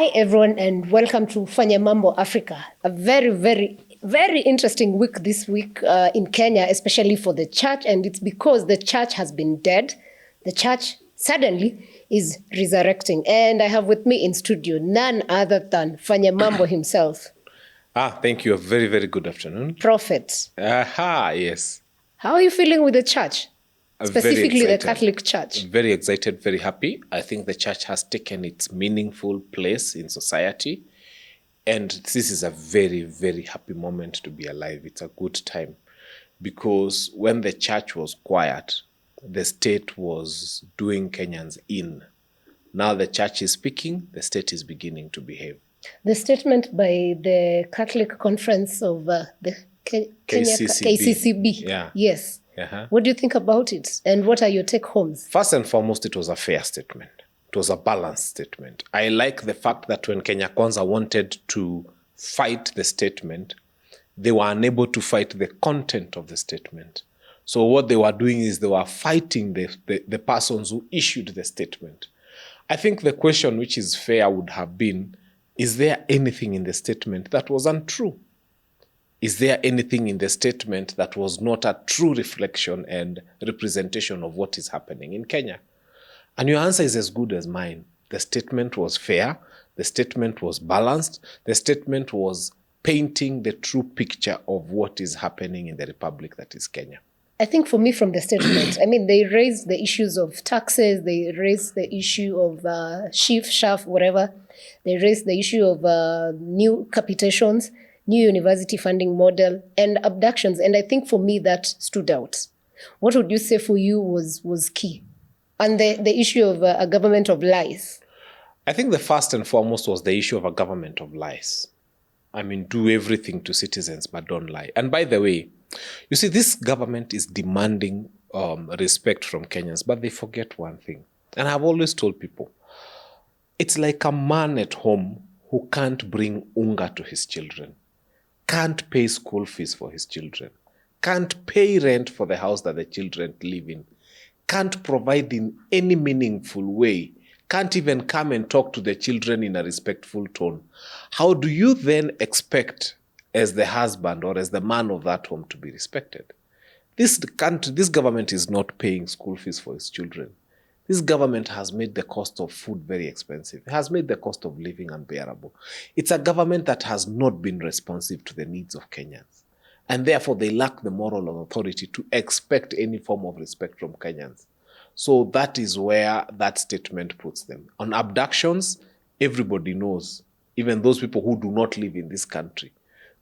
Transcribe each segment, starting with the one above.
Hi, everyone, and welcome to Fanya Mambo Africa. A very, very, very interesting week this week in Kenya, especially for the church. And it's because the church has been dead. The church suddenly is resurrecting. And I have with me in studio none other than Fanya Mambo himself. Thank you. A very, very good afternoon. Prophet. Yes. How are you feeling with the church? Specifically the Catholic Church. Very excited, very happy. I think the church has taken its meaningful place in society. And this is a very, very happy moment to be alive. It's a good time. Because when the church was quiet, the state was doing Kenyans in. Now the church is speaking, the state is beginning to behave. The statement by the Catholic Conference of the KCCB. Yeah. Yes. What do you think about it? And what are your take-homes? First and foremost, it was a fair statement. It was a balanced statement. I like the fact that when Kenya Kwanza wanted to fight the statement, they were unable to fight the content of the statement. So what they were doing is they were fighting the persons who issued the statement. I think the question which is fair would have been, is there anything in the statement that was untrue? Is there anything in the statement that was not a true reflection and representation of what is happening in Kenya? And your answer is as good as mine. The statement was fair. The statement was balanced. The statement was painting the true picture of what is happening in the republic that is Kenya. I think for me, from the statement, they raised the issues of taxes, they raised the issue of SHAF, whatever. They raised the issue of new capitations, new university funding model, and abductions. And I think for me, that stood out. What would you say for you was key? And the issue of a government of lies. I think the first and foremost was the issue of a government of lies. Do everything to citizens, but don't lie. And by the way, you see, this government is demanding respect from Kenyans, but they forget one thing. And I've always told people, it's like a man at home who can't bring unga to his children, can't pay school fees for his children, can't pay rent for the house that the children live in, can't provide in any meaningful way, can't even come and talk to the children in a respectful tone. How do you then expect, as the husband or as the man of that home, to be respected? This government is not paying school fees for its children. This government has made the cost of food very expensive. It has made the cost of living unbearable. It's a government that has not been responsive to the needs of Kenyans. And therefore, they lack the moral authority to expect any form of respect from Kenyans. So that is where that statement puts them. On abductions, everybody knows, even those people who do not live in this country,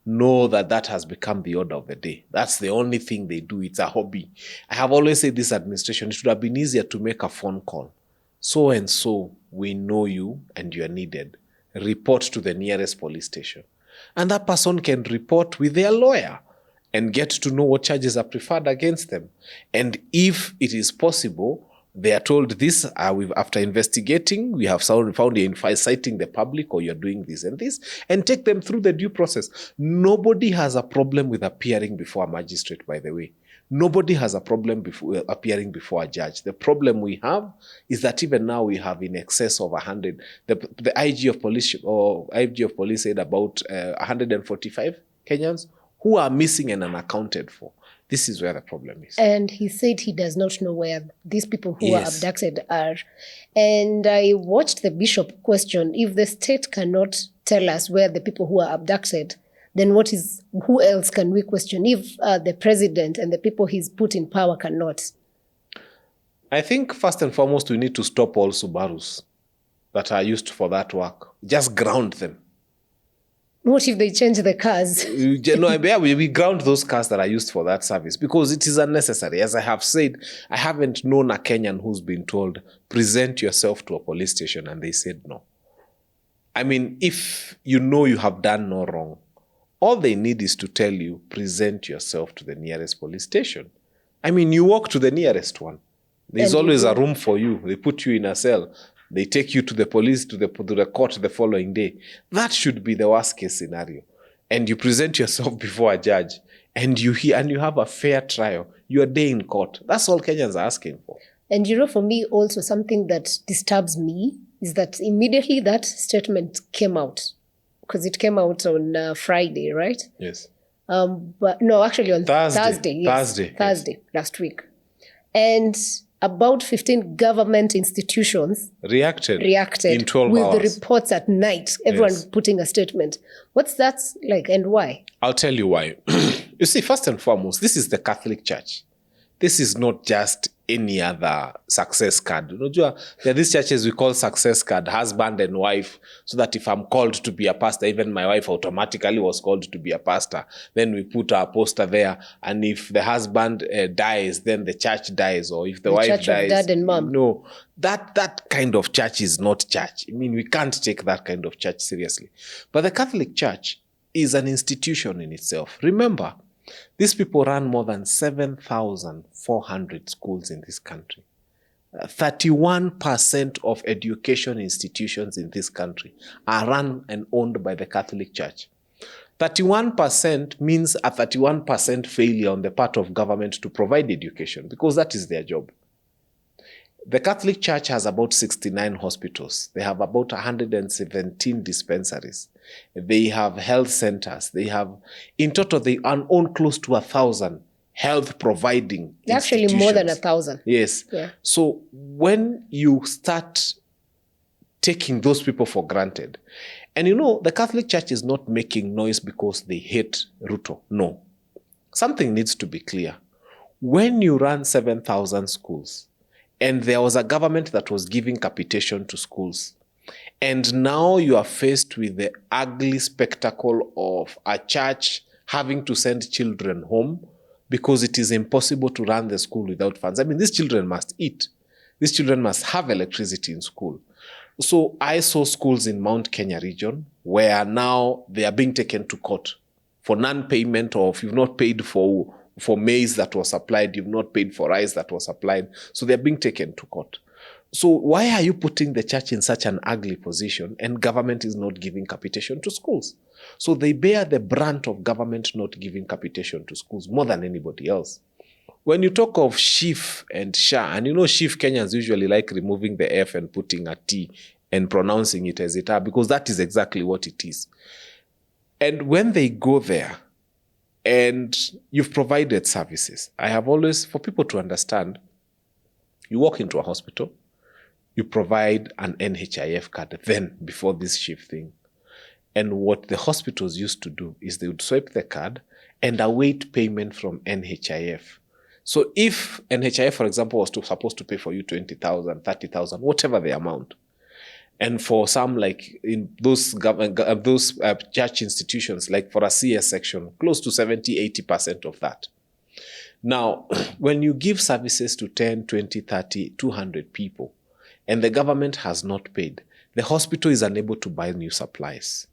know that that has become the order of the day. That's the only thing they do. It's a hobby. I have always said this administration, it should have been easier to make a phone call. So and so, we know you and you are needed. Report to the nearest police station. And that person can report with their lawyer and get to know what charges are preferred against them. And if it is possible, they are told this, after investigating, we have found you inciting the public, or you're doing this, and take them through the due process. Nobody has a problem with appearing before a magistrate, by the way. Nobody has a problem appearing before a judge. The problem we have is that even now we have in excess of 100. The IG of police said about 145 Kenyans who are missing and unaccounted for. This is where the problem is. And he said he does not know where these people who are abducted are. And I watched the bishop question, if the state cannot tell us where the people who are abducted, then who else can we question if the president and the people he's put in power cannot? I think first and foremost, we need to stop all Subarus that are used for that work. Just ground them. What if they change the cars? We ground those cars that are used for that service because it is unnecessary. As I have said, I haven't known a Kenyan who's been told, present yourself to a police station, and they said no. If you know you have done no wrong, all they need is to tell you, present yourself to the nearest police station. You walk to the nearest one. There's always a room for you. They put you in a cell. They take you to the police, to the court the following day. That should be the worst case scenario. And you present yourself before a judge, and you have a fair trial. Your day in court. That's all Kenyans are asking for. And for me also, something that disturbs me is that immediately that statement came out, because it came out on Friday, right? Yes. But no, actually on Thursday. Yes, Thursday, Thursday, last week. And about 15 government institutions reacted in 12 with hours. the reports at night. Everyone putting a statement. What's that like, and why? I'll tell you why. You see, first and foremost, this is the Catholic Church. This is not just any other success card. You know, there are these churches we call success card, husband and wife, so that if I'm called to be a pastor, even my wife automatically was called to be a pastor. Then we put our poster there, and if the husband dies, then the church dies, or if the wife church dies, of dad and mom. No, that kind of church is not church. I mean, we can't take that kind of church seriously. But the Catholic Church is an institution in itself. Remember, these people run more than 7,400 schools in this country. 31% of education institutions in this country are run and owned by the Catholic Church. 31% means a 31% failure on the part of government to provide education, because that is their job. The Catholic Church has about 69 hospitals. They have about 117 dispensaries. They have health centers. They have, in total, they own close to 1,000 health providing Actually, institutions. more than 1,000. Yes. Yeah. So when you start taking those people for granted, and you know, the Catholic Church is not making noise because they hate Ruto. No. Something needs to be clear. When you run 7,000 schools, and there was a government that was giving capitation to schools, and now you are faced with the ugly spectacle of a church having to send children home because it is impossible to run the school without funds. I mean, these children must eat. These children must have electricity in school. So I saw schools in Mount Kenya region where now they are being taken to court for non-payment, or if you've not paid for maize that was supplied, you've not paid for rice that was supplied. So they're being taken to court. So why are you putting the church in such an ugly position, and government is not giving capitation to schools? So they bear the brunt of government not giving capitation to schools more than anybody else. When you talk of SHIF and SHA, and you know SHIF, Kenyans usually like removing the F and putting a T and pronouncing it as it are, because that is exactly what it is. And when they go there, and you've provided services, I have always, for people to understand, you walk into a hospital, you provide an NHIF card then, before this shift thing. And what the hospitals used to do is they would swipe the card and await payment from NHIF. So if NHIF, for example, was supposed to pay for you 20,000, 30,000, whatever the amount, and for some, like in those church institutions, like for a CS section, close to 70-80% of that. Now, when you give services to 10, 20, 30, 200 people, and the government has not paid, the hospital is unable to buy new supplies.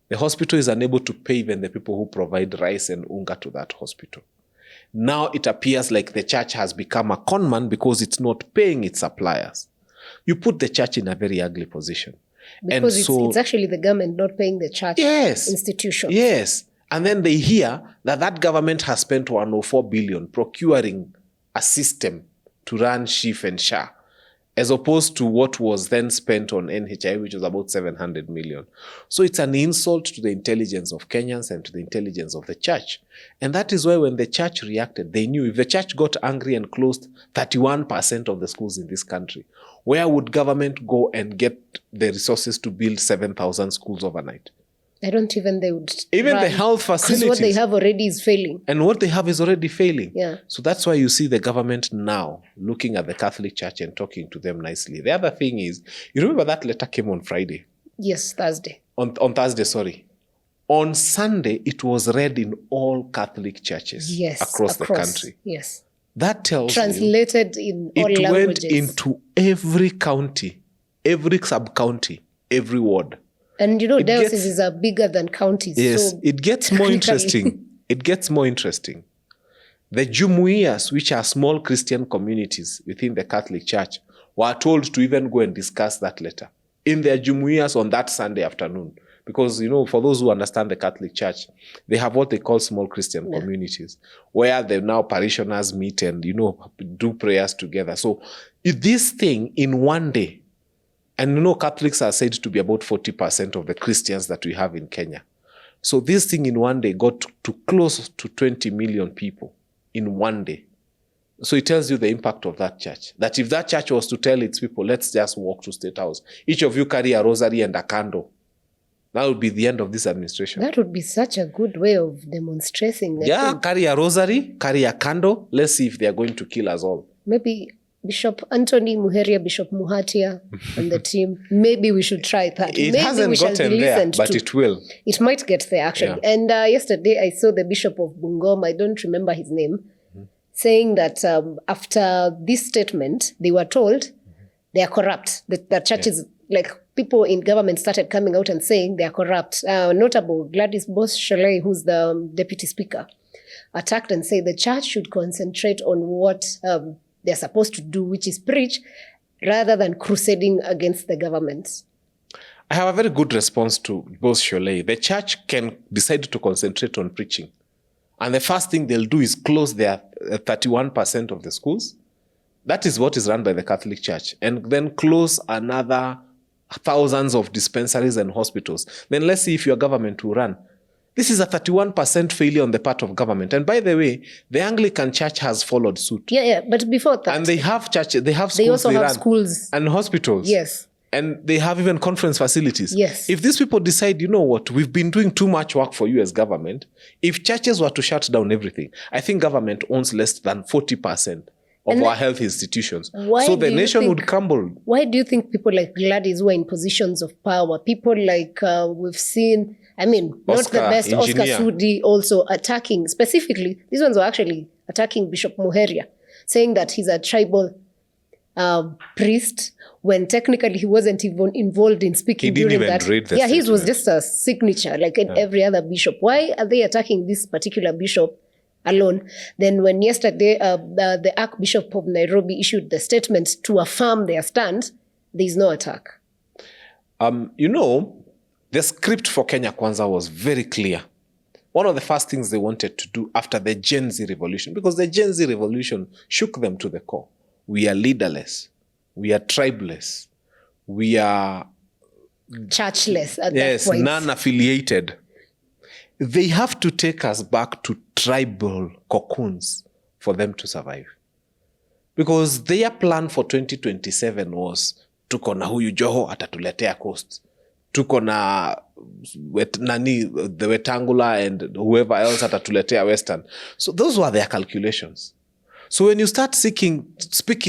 The hospital is unable to pay even the people who provide rice and unga to that hospital. Now it appears like the church has become a con man because it's not paying its suppliers. You put the church in a very ugly position. Because and so, it's actually the government not paying the church institution. Yes. And then they hear that government has spent 104 billion procuring a system to run SHIF and SHA, as opposed to what was then spent on NHI, which was about 700 million. So it's an insult to the intelligence of Kenyans and to the intelligence of the church. And that is why when the church reacted, they knew if the church got angry and closed 31% of the schools in this country, where would government go and get the resources to build 7,000 schools overnight? I don't even they would. Even the health facilities. Because what they have already is failing. And what they have is already failing. Yeah. So that's why you see the government now looking at the Catholic Church and talking to them nicely. The other thing is, you remember that letter came on Friday? Yes, Thursday. On Thursday, sorry. On Sunday, it was read in all Catholic churches across the country. Yes. That tells translated you, in all languages. It went into every county, every sub-county, every ward. And you know, dioceses are bigger than counties. Yes, so it gets more interesting. It gets more interesting. The Jumuiyas, which are small Christian communities within the Catholic Church, were told to even go and discuss that letter in their Jumuiyas on that Sunday afternoon. Because, you know, for those who understand the Catholic Church, they have what they call small Christian communities, where the now parishioners meet and, you know, do prayers together. So this thing in one day And Catholics are said to be about 40% of the Christians that we have in Kenya. So this thing in one day got to close to 20 million people in one day. So it tells you the impact of that church. That if that church was to tell its people, let's just walk to State House, each of you carry a rosary and a candle, that would be the end of this administration. That would be such a good way of demonstrating. Carry a rosary, carry a candle. Let's see if they are going to kill us all. Maybe Bishop Anthony Muheria, Bishop Muhatia, and the team, maybe we should try that. It maybe hasn't gotten there, but it will. It might get there, actually. Yeah. And yesterday I saw the Bishop of Bungoma, I don't remember his name, saying that after this statement, they were told they are corrupt. The churches, like people in government started coming out and saying they are corrupt. Notable Gladys Boss-Sholei, who's the deputy speaker, attacked and said the church should concentrate on what they're supposed to do, which is preach, rather than crusading against the government. I have a very good response to Boss-Sholei. The church can decide to concentrate on preaching. And the first thing they'll do is close their 31% of the schools. That is what is run by the Catholic Church. And then close another thousands of dispensaries and hospitals. Then let's see if your government will run. This is a 31% failure on the part of government. And by the way, the Anglican Church has followed suit. Yeah, but before that. And they have churches, they have schools. They also have schools. And hospitals. Yes. And they have even conference facilities. Yes. If these people decide, you know what, we've been doing too much work for you as government, if churches were to shut down everything, I think government owns less than 40% of our health institutions. So the nation would crumble. Why do you think people like Gladys who are in positions of power, people like we've seen, not the best, Oscar Sudi also attacking, specifically, these ones were actually attacking Bishop Muheria, saying that he's a tribal priest, when technically he wasn't even involved in speaking during that. His was just a signature, like every other bishop. Why are they attacking this particular bishop alone? Then when yesterday the Archbishop of Nairobi issued the statement to affirm their stand, there is no attack. The script for Kenya Kwanza was very clear. One of the first things they wanted to do after the Gen Z revolution, because the Gen Z revolution shook them to the core. We are leaderless. We are tribeless. We are churchless at that point. Non-affiliated. They have to take us back to tribal cocoons for them to survive. Because their plan for 2027 was, tuko na huyu Joho atatuletea coast. Tuko na the Wetangula and whoever else atatuletea Western. So those were their calculations. So when you start speaking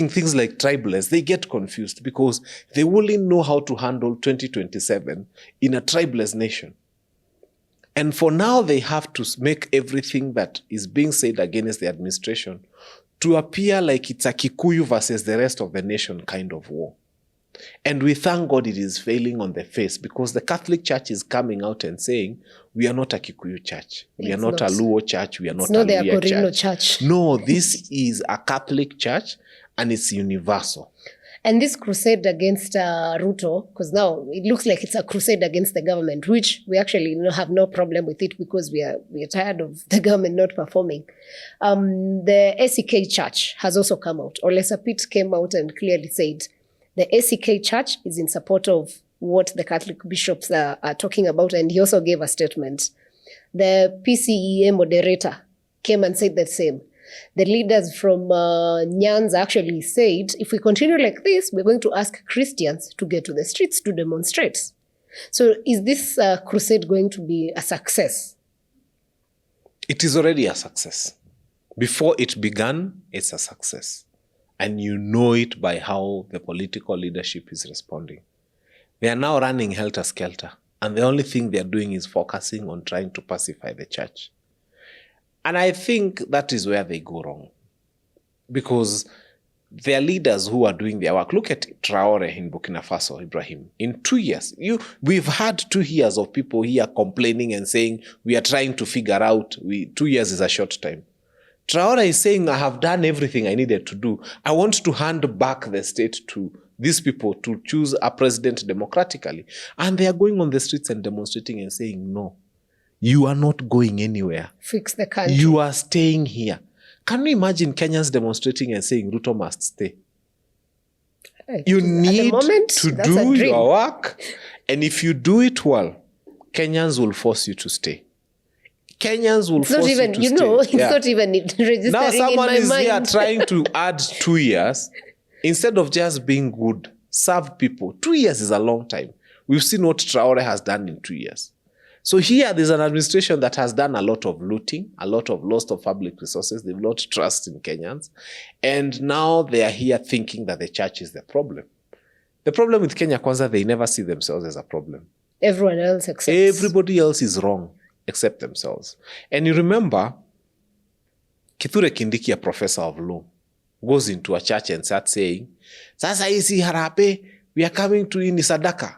things like tribeless, they get confused because they only know how to handle 2027 in a tribeless nation. And for now, they have to make everything that is being said against the administration to appear like it's a Kikuyu versus the rest of the nation kind of war. And we thank God it is failing on the face, because the Catholic Church is coming out and saying, we are not a Kikuyu church. We are not a Luo church. We are not a Luhya church. No, this is a Catholic church and it's universal. And this crusade against Ruto, because now it looks like it's a crusade against the government, which we actually have no problem with it because we are tired of the government not performing. The ACK Church has also come out. Olesa Pitt came out and clearly said the ACK Church is in support of what the Catholic bishops are talking about, and he also gave a statement. The PCEA moderator came and said the same. The leaders from Nyanza actually said, if we continue like this, we're going to ask Christians to get to the streets to demonstrate. So is this crusade going to be a success? It is already a success. Before it began, it's a success. And you know it by how the political leadership is responding. They are now running helter-skelter, and the only thing they are doing is focusing on trying to pacify the church. And I think that is where they go wrong. Because their leaders who are doing their work, look at Traore in Burkina Faso, Ibrahim. In 2 years, we've had 2 years of people here complaining and saying, we are trying to figure out, 2 years is a short time. Traore is saying, I have done everything I needed to do. I want to hand back the state to these people to choose a president democratically. And they are going on the streets and demonstrating and saying, no, you are not going anywhere. Fix the country. You are staying here. Can you imagine Kenyans demonstrating and saying Ruto must stay? You At the need moment, to that's a do dream. your work. And if you do it well, Kenyans will force you to stay. Kenyans will It's not force even, you to you stay. know, it's Yeah. not even registering Now someone in my is mind. here trying to add 2 years. Instead of just being good, serve people. 2 years is a long time. We've seen what Traore has done in 2 years. So here, there's an administration that has done a lot of looting, a lot of loss of public resources. They've lost trust in Kenyans. And now they are here thinking that the church is the problem. The problem with Kenya Kwanza, they never see themselves as a problem. Everyone else accepts. Everybody else is wrong except themselves. And you remember, Kithure Kindiki, a professor of law, goes into a church and starts saying, Sasa isi harape, we are coming to ini sadaka.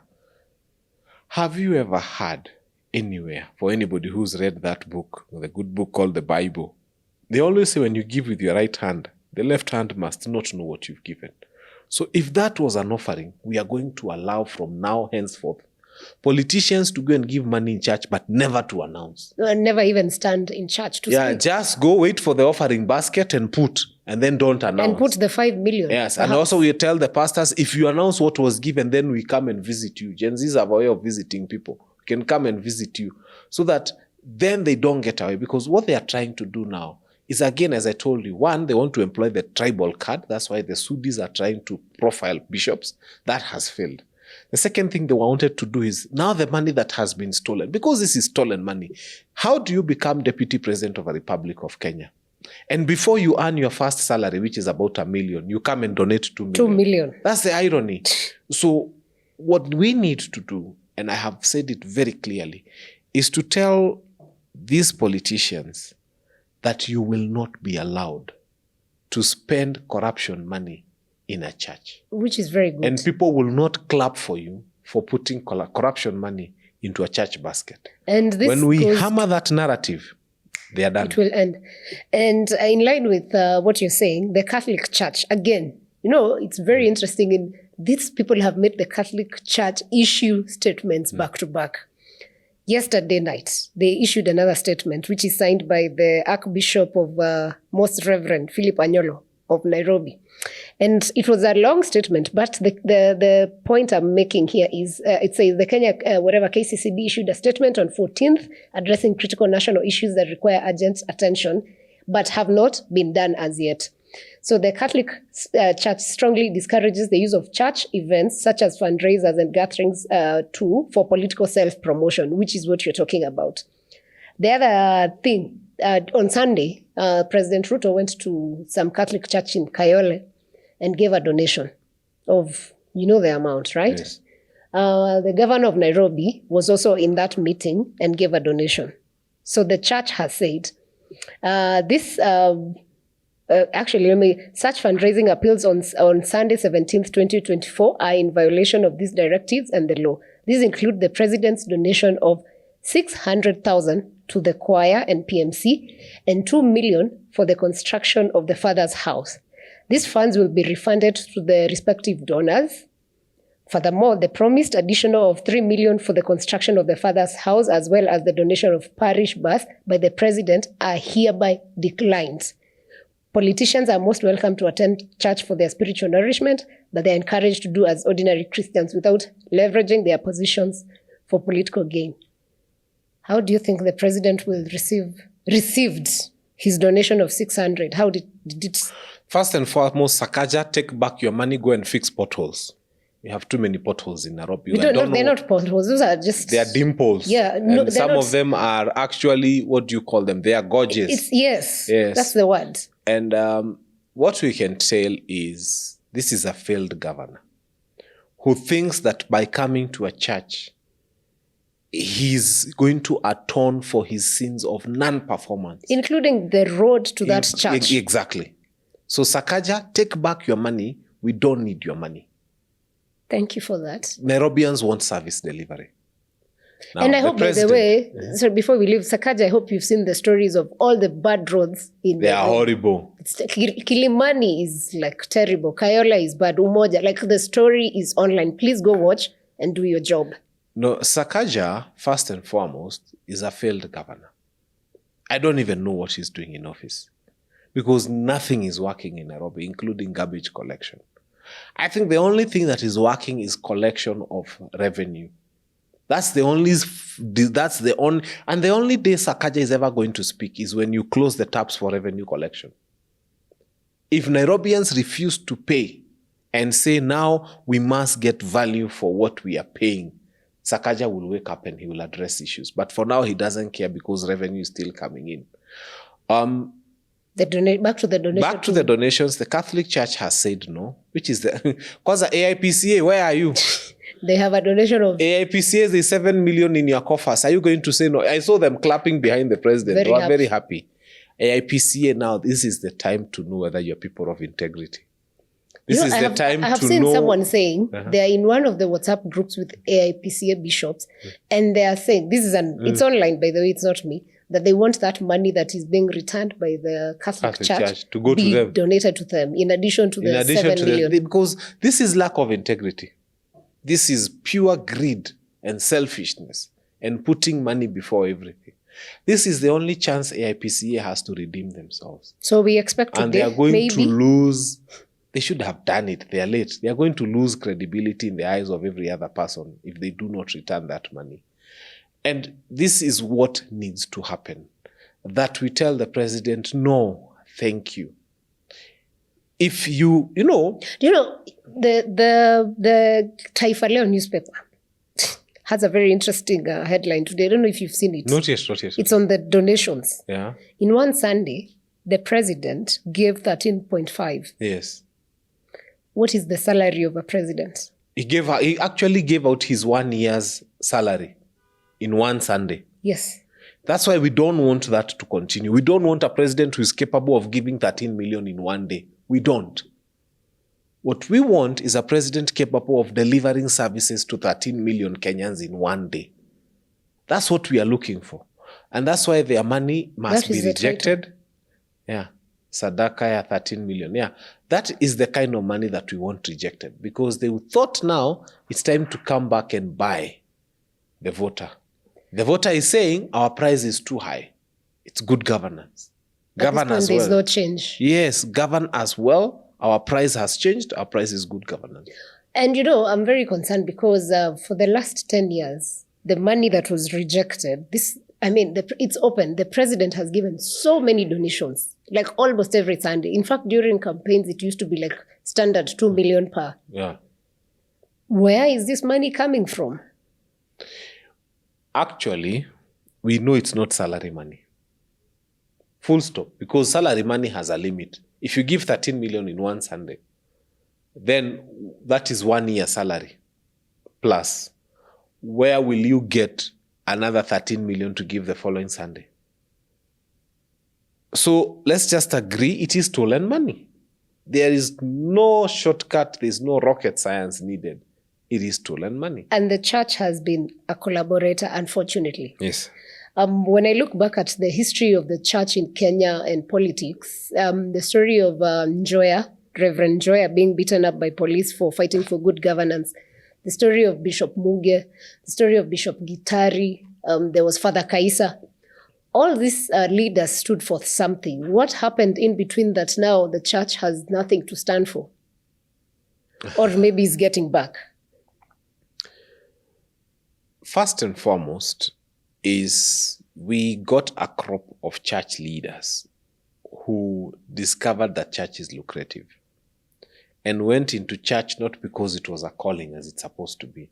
Have you ever heard anywhere, for anybody who's read that book, the good book called the Bible, they always say when you give with your right hand, the left hand must not know what you've given. So if that was an offering, we are going to allow from now henceforth politicians to go and give money in church, but never to announce. Never even stand in church to speak. Just go wait for the offering basket and put, and then don't announce. And put the 5 million. Yes, perhaps. and also we tell the pastors, if you announce what was given, then we come and visit you. Gen Zs have a way of visiting people. We can come and visit you. So that then they don't get away. Because what they are trying to do now is, again, as I told you, one, they want to employ the tribal card. That's why the Sudis are trying to profile bishops. That has failed. The second thing they wanted to do is, now the money that has been stolen, because this is stolen money, how do you become deputy president of a Republic of Kenya? And before you earn your first salary, which is about $1 million, you come and donate 2 million. 2 million. That's the irony. So what we need to do, and I have said it very clearly, is to tell these politicians that you will not be allowed to spend corruption money in a church. Which is very good. And people will not clap for you for putting corruption money into a church basket. And this when we hammer that narrative, they are done. It will end. And in line with what you're saying, the Catholic Church, again, you know, it's very interesting. These people have made the Catholic Church issue statements back to back. Yesterday night, they issued another statement, which is signed by the Archbishop of Most Reverend Philip Anyolo of Nairobi. And it was a long statement, but the point I'm making here is, it says the Kenya, KCCB issued a statement on 14th addressing critical national issues that require urgent attention, but have not been done as yet. So the Catholic Church strongly discourages the use of church events such as fundraisers and gatherings for political self-promotion, which is what you're talking about. The other thing, on Sunday, President Ruto went to some Catholic church in Kayole and gave a donation of, you know the amount, right? Yes. The governor of Nairobi was also in that meeting and gave a donation. So the church has said, such fundraising appeals on Sunday, 17th, 2024 are in violation of these directives and the law. These include the president's donation of 600,000 to the choir and PMC and 2 million for the construction of the Father's house. These funds will be refunded to the respective donors. Furthermore, the promised additional of 3 million for the construction of the Father's house, as well as the donation of parish bus by the president, are hereby declined. Politicians are most welcome to attend church for their spiritual nourishment, but they are encouraged to do as ordinary Christians without leveraging their positions for political gain. How do you think the president will received his donation of 600? How did it? First and foremost, Sakaja, take back your money, go and fix potholes. We have too many potholes in Nairobi. They're not potholes. Those are just... They are dimples. Yeah. No, and some of them are actually, what do you call them? They are gorgeous. Yes. That's the word. And what we can tell is this is a failed governor who thinks that by coming to a church, he's going to atone for his sins of non-performance. Including the road to that church. Exactly. So Sakaja, take back your money. We don't need your money. Thank you for that. Nairobians want service delivery. Now, and I hope, by the way, so before we leave Sakaja, I hope you've seen the stories of all the bad roads in They are horrible. Kilimani is like terrible. Kayole is bad. Umoja, like the story is online. Please go watch and do your job. No, Sakaja, first and foremost, is a failed governor. I don't even know what he's doing in office because nothing is working in Nairobi, including garbage collection. I think the only thing that is working is collection of revenue. That's the only and the only day Sakaja is ever going to speak is when you close the taps for revenue collection. If Nairobians refuse to pay and say now we must get value for what we are paying, Sakaja will wake up and he will address issues. But for now, he doesn't care because revenue is still coming in. Back to the donation. Back to the donations, the Catholic Church has said no, which is because the AIPCA, where are you? They have a donation of... AIPCA, there's 7 million in your coffers. Are you going to say no? I saw them clapping behind the president. They were very happy. AIPCA now, this is the time to know whether you're people of integrity. This is the time to know... I have seen someone saying they are in one of the WhatsApp groups with AIPCA bishops, and they are saying, this is it's online, by the way, it's not me, that they want that money that is being returned by the Catholic Church to go to them, donated to them, in addition to the 7 million. Because this is lack of integrity. This is pure greed and selfishness and putting money before everything. This is the only chance AIPCA has to redeem themselves. So we expect today, and they are going to lose... They should have done it. They are late. They are going to lose credibility in the eyes of every other person if they do not return that money. And this is what needs to happen. That we tell the president, no, thank you. If the Taifa Leo newspaper has a very interesting headline today. I don't know if you've seen it. Not yet. It's on the donations. Yeah. In one Sunday, the president gave 13.5. Yes. What is the salary of a president? He actually gave out his 1 year's salary in one Sunday. Yes. That's why we don't want that to continue. We don't want a president who is capable of giving 13 million in one day. We don't. What we want is a president capable of delivering services to 13 million Kenyans in one day. That's what we are looking for. And that's why their money must be rejected. Yeah. Sadaka 13 million. Yeah. That is the kind of money that we want rejected, because they thought now it's time to come back and buy the voter. The voter is saying our price is too high. It's good governance. Govern as well. There's no change. Yes, govern as well. Our price has changed. Our price is good governance. And I'm very concerned because for the last 10 years, the money that was rejected, it's open. The president has given so many donations, like almost every Sunday. In fact, during campaigns, it used to be like standard 2 million per. Yeah. Where is this money coming from? Actually, we know it's not salary money. Full stop. Because salary money has a limit. If you give 13 million in one Sunday, then that is 1 year salary plus. Where will you get another 13 million to give the following Sunday? So let's just agree it is stolen money. There is no shortcut. There's no rocket science needed. It is stolen money. And the church has been a collaborator, unfortunately. Yes. When I look back at the history of the church in Kenya and politics, the story of Reverend Njoya being beaten up by police for fighting for good governance, the story of Bishop Muge, the story of Bishop Gitari, there was Father Kaisa. All these leaders stood for something. What happened in between that now the church has nothing to stand for? Or maybe is getting back? First and foremost is we got a crop of church leaders who discovered that church is lucrative and went into church not because it was a calling as it's supposed to be,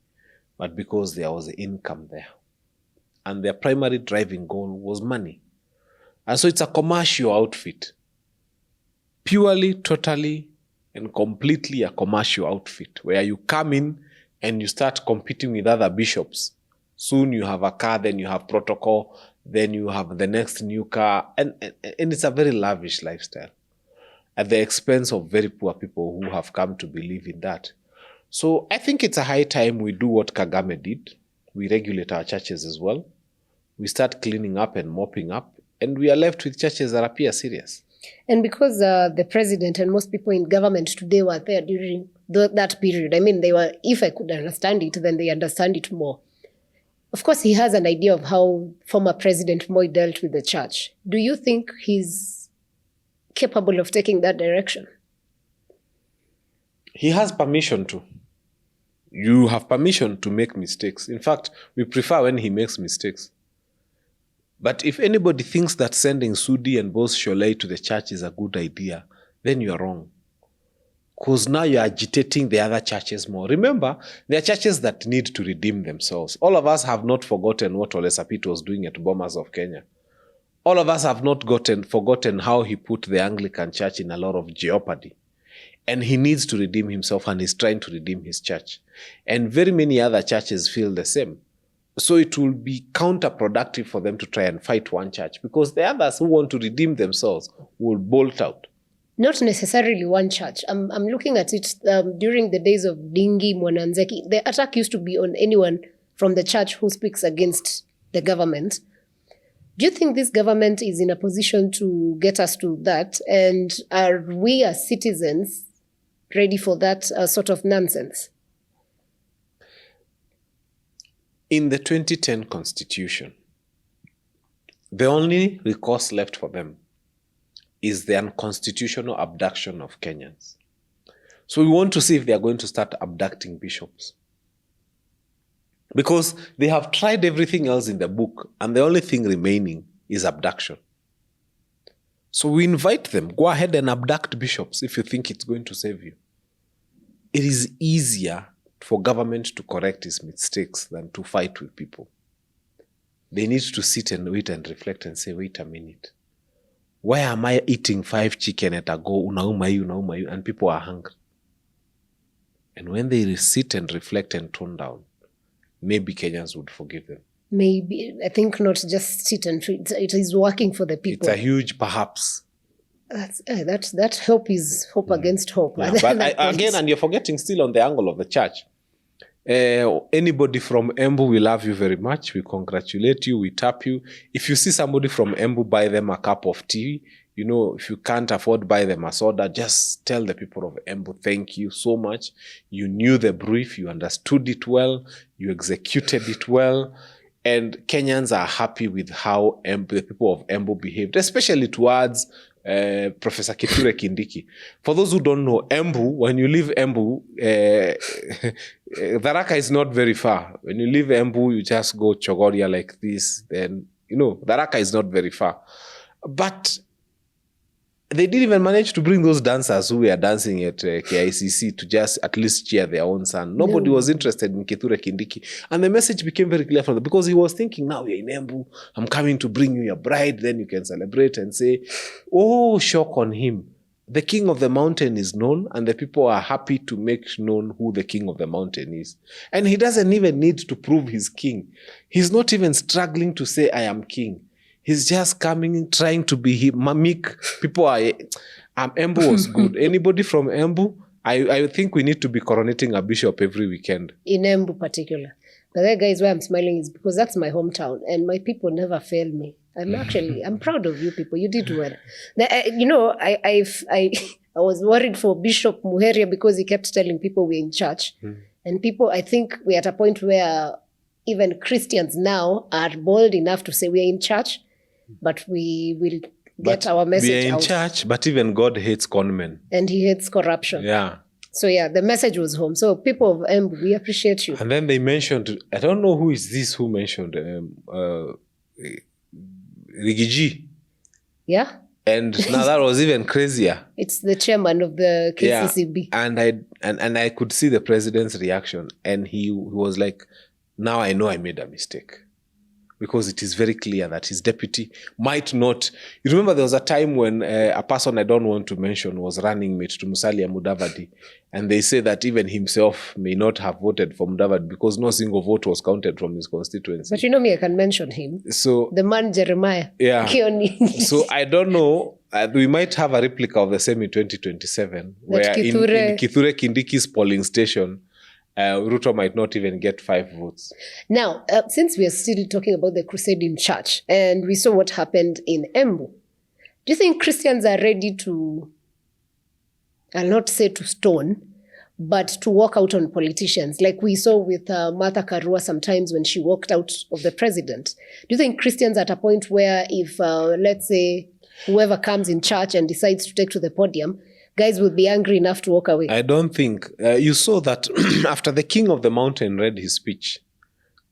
but because there was income there. And their primary driving goal was money. And so it's a commercial outfit. Purely, totally, and completely a commercial outfit where you come in and you start competing with other bishops. Soon you have a car, then you have protocol, then you have the next new car. And it's a very lavish lifestyle at the expense of very poor people who have come to believe in that. So I think it's a high time we do what Kagame did. We regulate our churches as well. We start cleaning up and mopping up, and we are left with churches that appear serious. And because the president and most people in government today were there during that period, they were, if I could understand it, then they understand it more. Of course, he has an idea of how former President Moi dealt with the church. Do you think he's capable of taking that direction? He has permission to. You have permission to make mistakes. In fact, we prefer when he makes mistakes. But if anybody thinks that sending Sudi and Bose Sholei to the church is a good idea, then you are wrong. Because now you're agitating the other churches more. Remember, there are churches that need to redeem themselves. All of us have not forgotten what Ole Sapit was doing at Bomas of Kenya. All of us have not forgotten how he put the Anglican Church in a lot of jeopardy. And he needs to redeem himself, and he's trying to redeem his church. And very many other churches feel the same. So it will be counterproductive for them to try and fight one church, because the others who want to redeem themselves will bolt out. Not necessarily one church. I'm looking at it during the days of Dingi, Mwananzeki. The attack used to be on anyone from the church who speaks against the government. Do you think this government is in a position to get us to that? And are we as citizens ready for that sort of nonsense? In the 2010 Constitution, the only recourse left for them is the unconstitutional abduction of Kenyans. So we want to see if they are going to start abducting bishops. Because they have tried everything else in the book, and the only thing remaining is abduction. So we invite them, go ahead and abduct bishops if you think it's going to save you. It is easier for government to correct its mistakes than to fight with people. They need to sit and wait and reflect and say, wait a minute. Why am I eating 5 chicken at a go, unauma, and people are hungry? And when they sit and reflect and tone down, maybe Kenyans would forgive them. Maybe. I think not just sit and treat. It is working for the people. It's a huge perhaps. That hope is hope against hope. Yeah, but again, and you're forgetting still on the angle of the church. Anybody from Embu, we love you very much. We congratulate you. We tap you. If you see somebody from Embu, buy them a cup of tea. You know, if you can't afford, buy them a soda. Just tell the people of Embu, thank you so much. You knew the brief. You understood it well. You executed it well. And Kenyans are happy with how the people of Embu behaved, especially towards Professor Kithure Kindiki. For those who don't know, Embu, when you leave Embu, Tharaka is not very far. When you leave Embu, you just go Chogoria like this, then, you know, Tharaka is not very far. But they didn't even manage to bring those dancers who were dancing at KICC to just at least cheer their own son. Nobody was interested in Kithure Kindiki. And the message became very clear for them, because he was thinking, now we're in Embu, I'm coming to bring you your bride, then you can celebrate and say, oh, shock on him. The king of the mountain is known, and the people are happy to make known who the king of the mountain is. And he doesn't even need to prove he's king. He's not even struggling to say, I am king. He's just coming, trying to be him. Meek. People are... Embu was good. Anybody from Embu? I think we need to be coronating a bishop every weekend. In Embu particular. But that, guys, why I'm smiling is because that's my hometown, and my people never fail me. I'm proud of you people. You did well. I was worried for Bishop Muheria because he kept telling people we're in church. And people, I think we're at a point where even Christians now are bold enough to say we're in church, but we will get our message out. We're in church, but even God hates conmen. And he hates corruption. Yeah. So yeah, the message was home. So people of Embu, we appreciate you. And then they mentioned, I don't know who is this who mentioned Rigiji. Yeah. And now that was even crazier. It's the chairman of the KCCB. Yeah. And I could see the president's reaction. And he was like, now I know I made a mistake. Because it is very clear that his deputy might not... You remember there was a time when a person I don't want to mention was running mate to Musalia Mudavadi. And they say that even himself may not have voted for Mudavadi because no single vote was counted from his constituency. But you know me, I can mention him. So the man Jeremiah. Yeah. Kioni. So I don't know. We might have a replica of the same in 2027. Where in Kithure Kindiki's polling station, Ruto might not even get 5 votes. Now, since we are still talking about the crusade in church, and we saw what happened in Embu, do you think Christians are ready to, I'll not say to stone, but to walk out on politicians, like we saw with Martha Karua sometimes when she walked out of the president? Do you think Christians are at a point where if, let's say, whoever comes in church and decides to take to the podium, guys would be angry enough to walk away. I don't think. You saw that after the king of the mountain read his speech,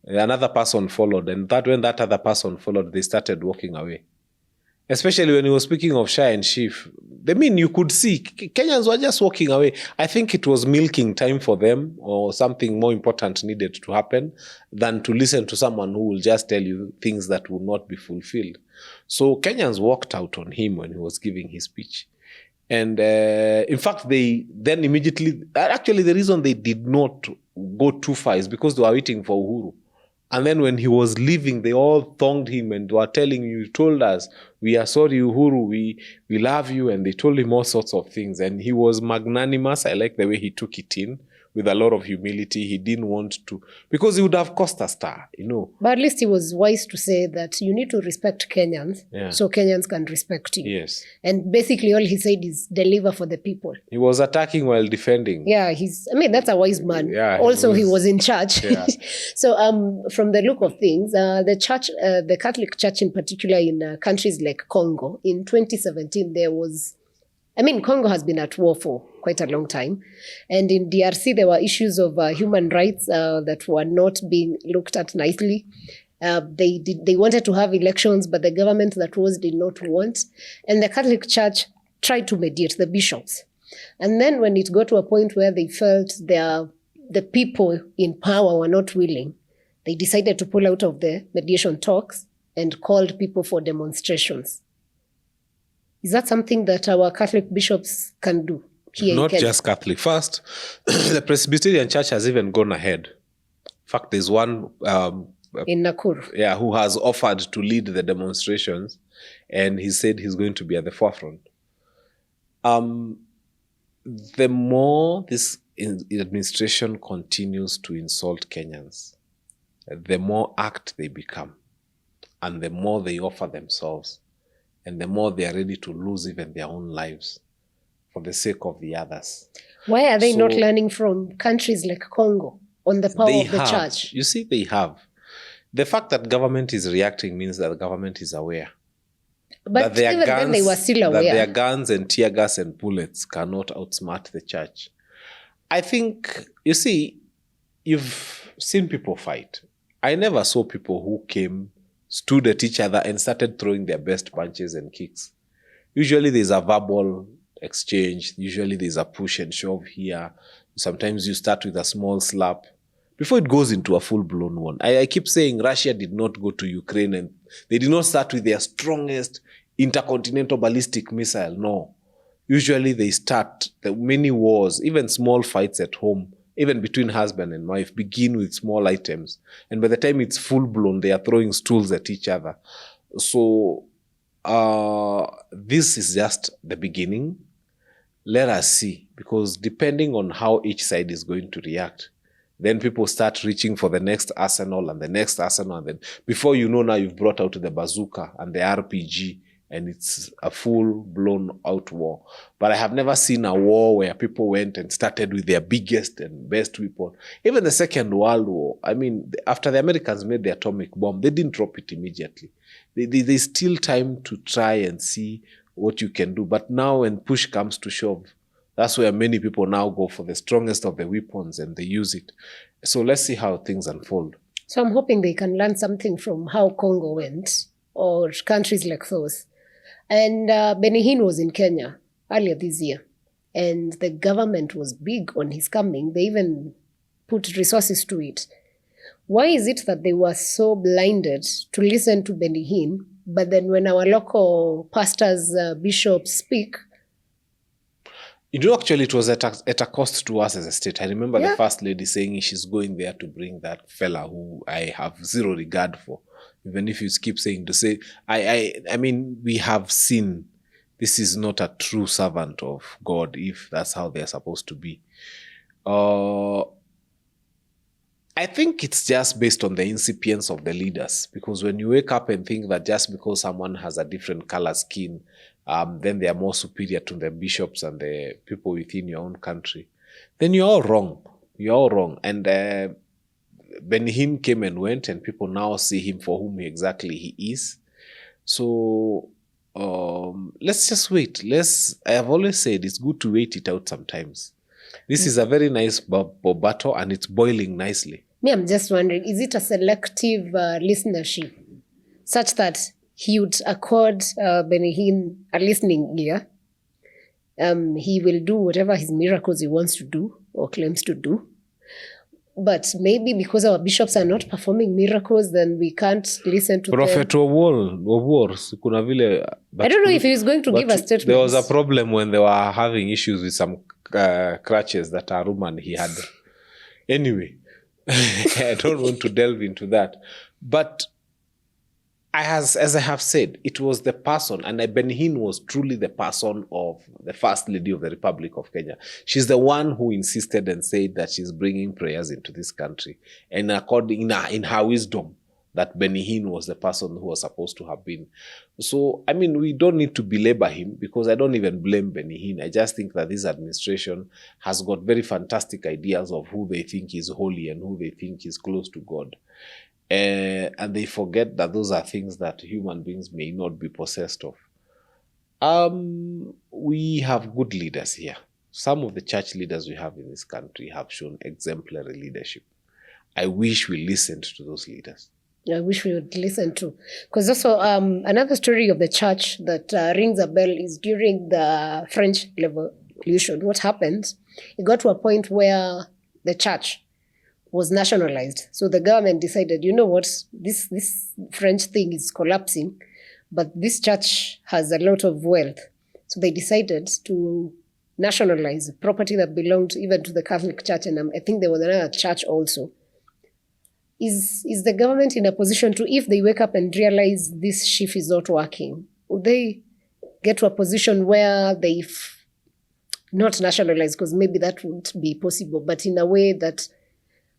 another person followed, and that when that other person followed, they started walking away. Especially when he was speaking of Shah and Chief. I mean, you could see Kenyans were just walking away. I think it was milking time for them, or something more important needed to happen than to listen to someone who will just tell you things that will not be fulfilled. So Kenyans walked out on him when he was giving his speech. And in fact, they then immediately, actually the reason they did not go too far is because they were waiting for Uhuru. And then when he was leaving, they all thanked him and were telling you, told us, we are sorry, Uhuru, we love you. And they told him all sorts of things. And he was magnanimous. I like the way he took it in with a lot of humility. He didn't want to, because it would have cost a star, you know. But at least he was wise to say that you need to respect Kenyans, so Kenyans can respect you. Yes. And basically all he said is deliver for the people. He was attacking while defending. Yeah, that's a wise man. Yeah, also, he was in church. Yeah. So from the look of things, the church, the Catholic Church in particular in countries like Congo, in 2017, Congo has been at war for quite a long time. And in DRC, there were issues of human rights that were not being looked at nicely. They wanted to have elections, but the government that was did not want. And the Catholic Church tried to mediate, the bishops. And then when it got to a point where they felt the people in power were not willing, they decided to pull out of the mediation talks and called people for demonstrations. Is that something that our Catholic bishops can do here? Not just Catholic. First, the Presbyterian Church has even gone ahead. In fact, there's one in Nakuru. Yeah, who has offered to lead the demonstrations, and he said he's going to be at the forefront. The more this administration continues to insult Kenyans, the more act they become, and the more they offer themselves, and the more they are ready to lose even their own lives for the sake of the others. Why are they not learning from countries like Congo on the power of the church? You see, they have. The fact that government is reacting means that the government is aware. But even then they were still aware. That their guns and tear gas and bullets cannot outsmart the church. I think, you see, you've seen people fight. I never saw people who came, stood at each other and started throwing their best punches and kicks. Usually there's a verbal exchange. Usually there's a push and shove here. Sometimes you start with a small slap before it goes into a full-blown one. I keep saying Russia did not go to Ukraine and they did not start with their strongest intercontinental ballistic missile. No. Usually they start many wars, even small fights at home, even between husband and wife, begin with small items. And by the time it's full-blown, they are throwing stools at each other. So this is just the beginning. Let us see, because depending on how each side is going to react, then people start reaching for the next arsenal and the next arsenal. And then before you know, now you've brought out the bazooka and the RPG, and it's a full-blown out war. But I have never seen a war where people went and started with their biggest and best weapon. Even the Second World War, after the Americans made the atomic bomb, they didn't drop it immediately. There's still time to try and see what you can do. But now when push comes to shove, that's where many people now go for the strongest of the weapons and they use it. So let's see how things unfold. So I'm hoping they can learn something from how Congo went, or countries like those. And Benihin was in Kenya earlier this year, and the government was big on his coming. They even put resources to it. Why is it that they were so blinded to listen to Benihin, but then when our local pastors, bishops speak? Actually, it was at a cost to us as a state. I remember the First Lady saying she's going there to bring that fella who I have zero regard for. Even if you keep saying to say, we have seen this is not a true servant of God, if that's how they're supposed to be. I think it's just based on the incipience of the leaders, because when you wake up and think that just because someone has a different color skin, then they are more superior to the bishops and the people within your own country, then you're all wrong. You're all wrong. And Benihin came and went, and people now see him for whom exactly he is. So let's just wait. I have always said it's good to wait it out sometimes. This is a very nice battle and it's boiling nicely. Me, I'm just wondering, is it a selective listenership such that he would accord Benny Hinn a listening ear? He will do whatever his miracles he wants to do or claims to do. But maybe because our bishops are not performing miracles, then we can't listen to Prophet them. kuna vile, I don't know if he is going to give a statement. There was a problem when they were having issues with some crutches that a Roman he had. Anyway, I don't want to delve into that. But as I have said, it was the person, and Benny Hinn was truly the person of the First Lady of the Republic of Kenya. She's the one who insisted and said that she's bringing prayers into this country. And according in her wisdom, that Benny Hinn was the person who was supposed to have been. So, I mean, we don't need to belabor him because I don't even blame Benny Hinn. I just think that this administration has got very fantastic ideas of who they think is holy and who they think is close to God. And they forget that those are things that human beings may not be possessed of. We have good leaders here. Some of the church leaders we have in this country have shown exemplary leadership. I wish we listened to those leaders. I wish we would listen to. Because also another story of the church that rings a bell is during the French Revolution. What happened? It got to a point where the church was nationalized. So the government decided, you know what, this French thing is collapsing, but this church has a lot of wealth. So they decided to nationalize property that belonged even to the Catholic Church, and I think there was another church also. Is the government in a position to, if they wake up and realize this shift is not working, would they get to a position where they not nationalize, because maybe that wouldn't be possible, but in a way that,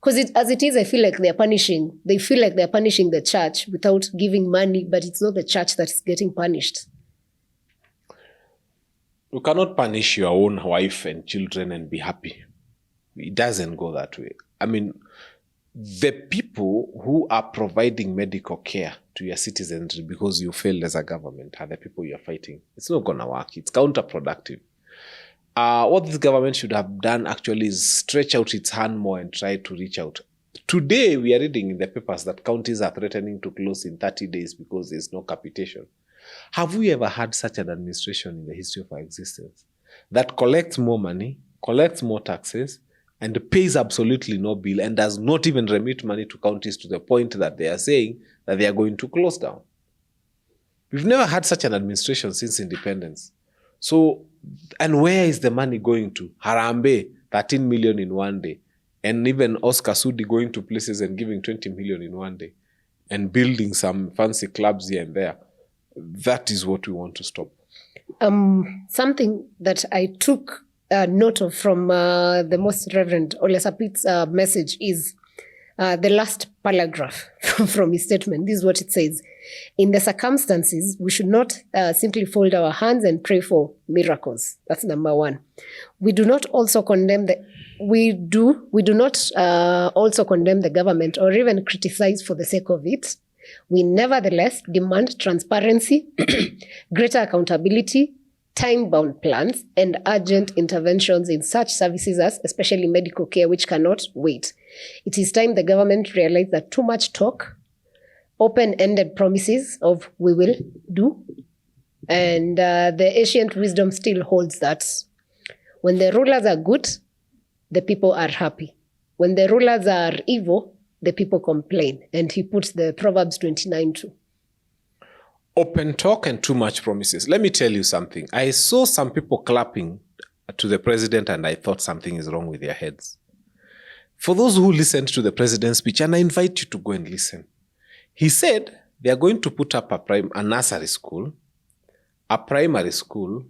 because as it is, I feel like they feel like they're punishing the church without giving money, but it's not the church that is getting punished. You cannot punish your own wife and children and be happy. It doesn't go that way. I mean, the people who are providing medical care to your citizens because you failed as a government are the people you're fighting. It's not going to work. It's counterproductive. What this government should have done actually is stretch out its hand more and try to reach out. Today, we are reading in the papers that counties are threatening to close in 30 days because there's no capitation. Have we ever had such an administration in the history of our existence that collects more money, collects more taxes, and pays absolutely no bill and does not even remit money to counties to the point that they are saying that they are going to close down? We've never had such an administration since independence. So, and where is the money going to? Harambe, 13 million in one day. And even Oscar Sudi going to places and giving 20 million in one day. And building some fancy clubs here and there. That is what we want to stop. Something that I took note of from the Most Reverend Ole Sapit's message is the last paragraph from his statement. This is what it says. In the circumstances, we should not simply fold our hands and pray for miracles. That's number one. We do not also condemn the government or even criticize for the sake of it. We nevertheless demand transparency, greater accountability, time-bound plans, and urgent interventions in such services as especially medical care, which cannot wait. It is time the government realized that too much talk, open-ended promises of we will do, and the ancient wisdom still holds that when the rulers are good, the people are happy. When the rulers are evil, the people complain. And he puts the Proverbs 29 too. Open talk and too much promises. Let me tell you something. I saw some people clapping to the president and I thought something is wrong with their heads. For those who listened to the president's speech, and I invite you to go and listen, he said they are going to put up a nursery school, a primary school,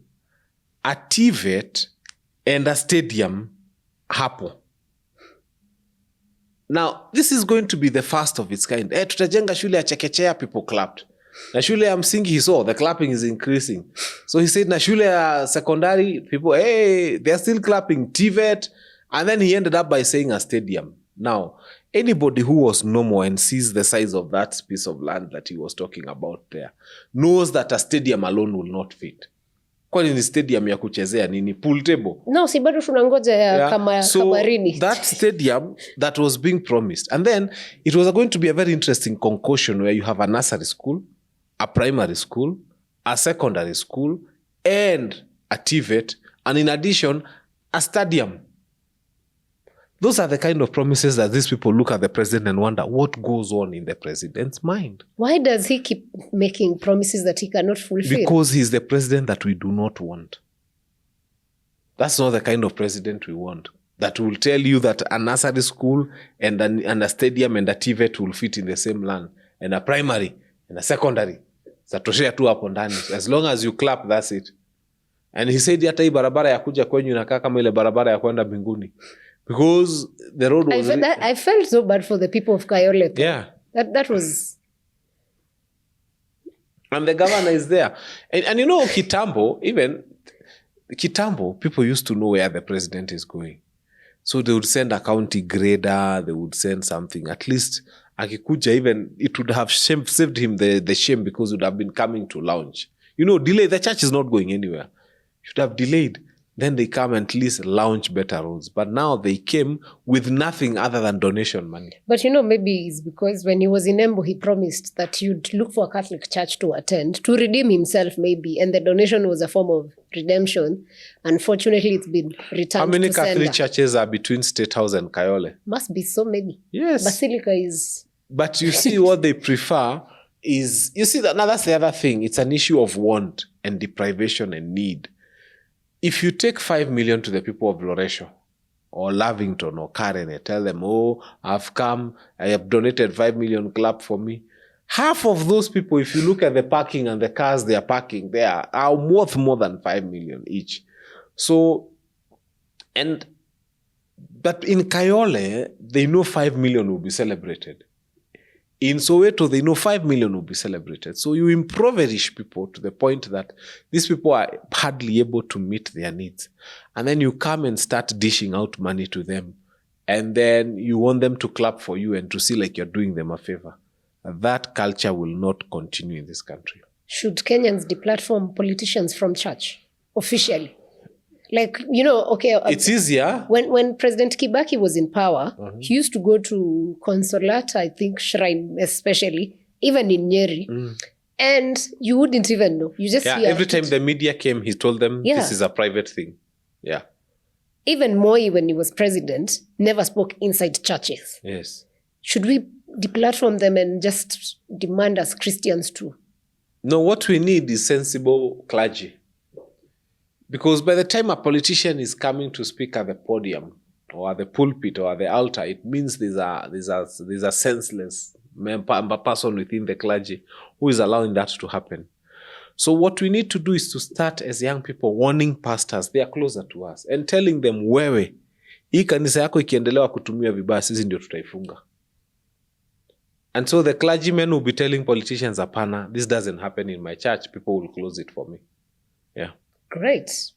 a TVET, and a stadium hapo. Now, this is going to be the first of its kind. Tutajenga shule ya chekechea, people clapped. Na shule ya msingi, he saw the clapping is increasing. So he said, na shule ya secondary, people, hey, they're still clapping, TVET. And then he ended up by saying a stadium. Now, anybody who was normal and sees the size of that piece of land that he was talking about there knows that a stadium alone will not fit. Kwani ni stadium ya kuchezea nini? Pool table? No, si bado tunangoja ya Kabarini. That stadium that was being promised. And then it was going to be a very interesting concoction where you have a nursery school, a primary school, a secondary school, and a TVET, and in addition, a stadium. Those are the kind of promises that these people look at the president and wonder what goes on in the president's mind. Why does he keep making promises that he cannot fulfill? Because he's the president that we do not want. That's not the kind of president we want. That will tell you that a nursery school and a stadium and a TVET will fit in the same land, and a primary and a secondary. Zatoshea tu hapo ndani. As long as you clap, that's it. And he said hata hii barabara ya kuja kwenyu inakaa kama ile barabara ya kwenda mbinguni. Because the road was... I felt so bad for the people of Kayole. Yeah. That was... And the governor is there. And you know, Kitambo, people used to know where the president is going. So they would send a county grader, they would send something. At least, akikuja even, it would have saved him the shame because it would have been coming to launch. You know, delay. The church is not going anywhere. Should have delayed. Then they come and at least launch better roads. But now they came with nothing other than donation money. But you know, maybe it's because when he was in Embu, he promised that you'd look for a Catholic church to attend, to redeem himself maybe. And the donation was a form of redemption. Unfortunately, it's been returned to How many sender. Catholic churches are between State House and Kayole? Must be so many. Yes. Basilica is... But you see what they prefer is... You see, now that's the other thing. It's an issue of want and deprivation and need. If you take 5 million to the people of Loresho or Lavington or Karen and tell them, oh, I've come, I have donated 5 million, clap for me. Half of those people, if you look at the parking and the cars they are parking there, are worth more than 5 million each. So, but in Kayole, they know 5 million will be celebrated. In Soweto, they know 5 million will be celebrated. So you impoverish people to the point that these people are hardly able to meet their needs. And then you come and start dishing out money to them. And then you want them to clap for you and to see like you're doing them a favor. That culture will not continue in this country. Should Kenyans deplatform politicians from church officially? Like, you know, okay. It's easier. When President Kibaki was in power, he used to go to Consolata, I think, Shrine especially, even in Nyeri. And you wouldn't even know. You just hear every time the media came, he told them this is a private thing. Yeah. Even Moi, when he was president, never spoke inside churches. Yes. Should we deplatform them and just demand as Christians too? No, what we need is sensible clergy. Because by the time a politician is coming to speak at the podium or at the pulpit or at the altar, it means there's a senseless person within the clergy who is allowing that to happen. So what we need to do is to start as young people warning pastors, they are closer to us, and telling them, wewe, hii kanisa yako ikiendelewa kutumia vibaya, sisi ndio tutaifunga. And so the clergymen will be telling politicians, apana, this doesn't happen in my church, people will close it for me. Yeah. Great.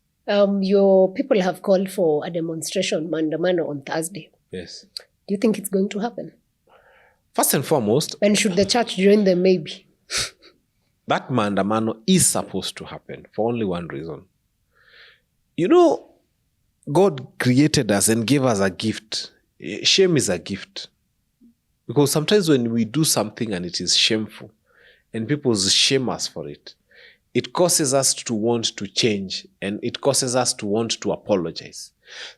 Your people have called for a demonstration, Maandamano, on Thursday. Yes. Do you think it's going to happen? First and foremost... And should the church join them, maybe? That Maandamano is supposed to happen for only one reason. You know, God created us and gave us a gift. Shame is a gift. Because sometimes when we do something and it is shameful, and people shame us for it, it causes us to want to change, and it causes us to want to apologize.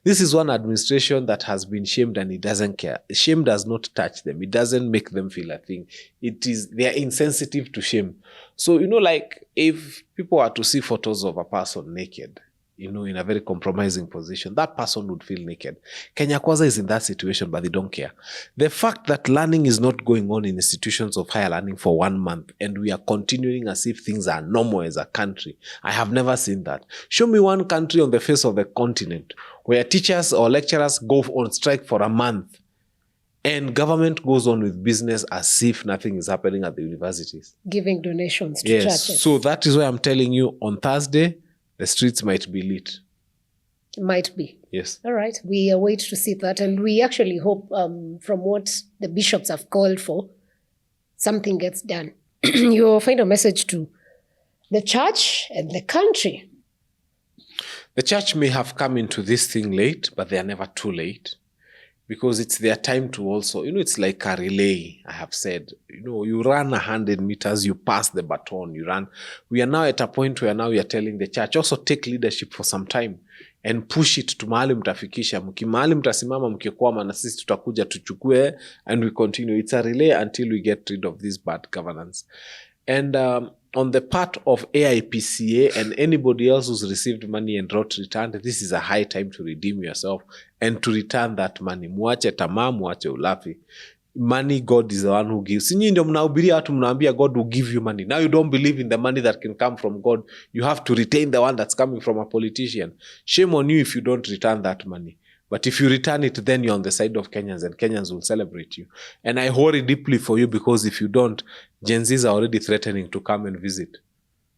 This is one administration that has been shamed and it doesn't care. Shame does not touch them. It doesn't make them feel a thing. They are insensitive to shame. So, you know, like if people are to see photos of a person naked, you know, in a very compromising position, that person would feel naked. Kenya Kwanza is in that situation, but they don't care. The fact that learning is not going on in institutions of higher learning for 1 month, and we are continuing as if things are normal as a country, I have never seen that. Show me one country on the face of the continent where teachers or lecturers go on strike for a month and government goes on with business as if nothing is happening at the universities. Giving donations to churches. So that is why I'm telling you, on Thursday, the streets might be lit. Might be. Yes. All right. We await to see that. And we actually hope from what the bishops have called for, something gets done. Your final message to the church and the country. The church may have come into this thing late, but they are never too late, because it's their time to also, it's like a relay, I have said. You run 100 meters, you pass the baton, you run. We are now at a point where now we are telling the church, also take leadership for some time and push it to mahali mtafikisha. Mahali mtasimama mkikwama na sisi tutakuja tuchukue, and we continue. It's a relay until we get rid of this bad governance. And on the part of AIPCA and anybody else who's received money and not returned, this is a high time to redeem yourself and to return that money. Muache tamaa, muache ulafi. Money, God is the one who gives. Sinyi ndio mnahubiria watu mnaambia God will give you money. Now you don't believe in the money that can come from God. You have to retain the one that's coming from a politician. Shame on you if you don't return that money. But if you return it, then you're on the side of Kenyans, and Kenyans will celebrate you. And I worry deeply for you, because if you don't, Gen Zs are already threatening to come and visit.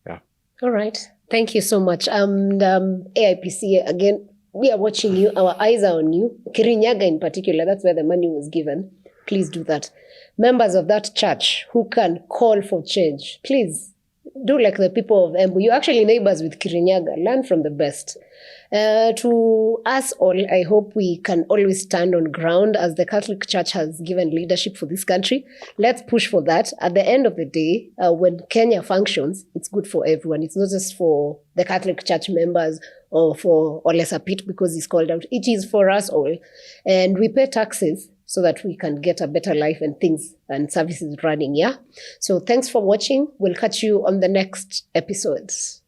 Yeah. All right. Thank you so much. AIPCA, again, we are watching you. Our eyes are on you. Kirinyaga in particular, that's where the money was given. Please do that. Members of that church who can call for change, please do like the people of Embu. You're actually neighbors with Kirinyaga. Learn from the best. To us all, I hope we can always stand on ground, as the Catholic Church has given leadership for this country. Let's push for that. At the end of the day, when Kenya functions, it's good for everyone. It's not just for the Catholic Church members or for Ole Sapit because he's called out. It is for us all. And we pay taxes so that we can get a better life and things and services running, yeah? So thanks for watching. We'll catch you on the next episodes.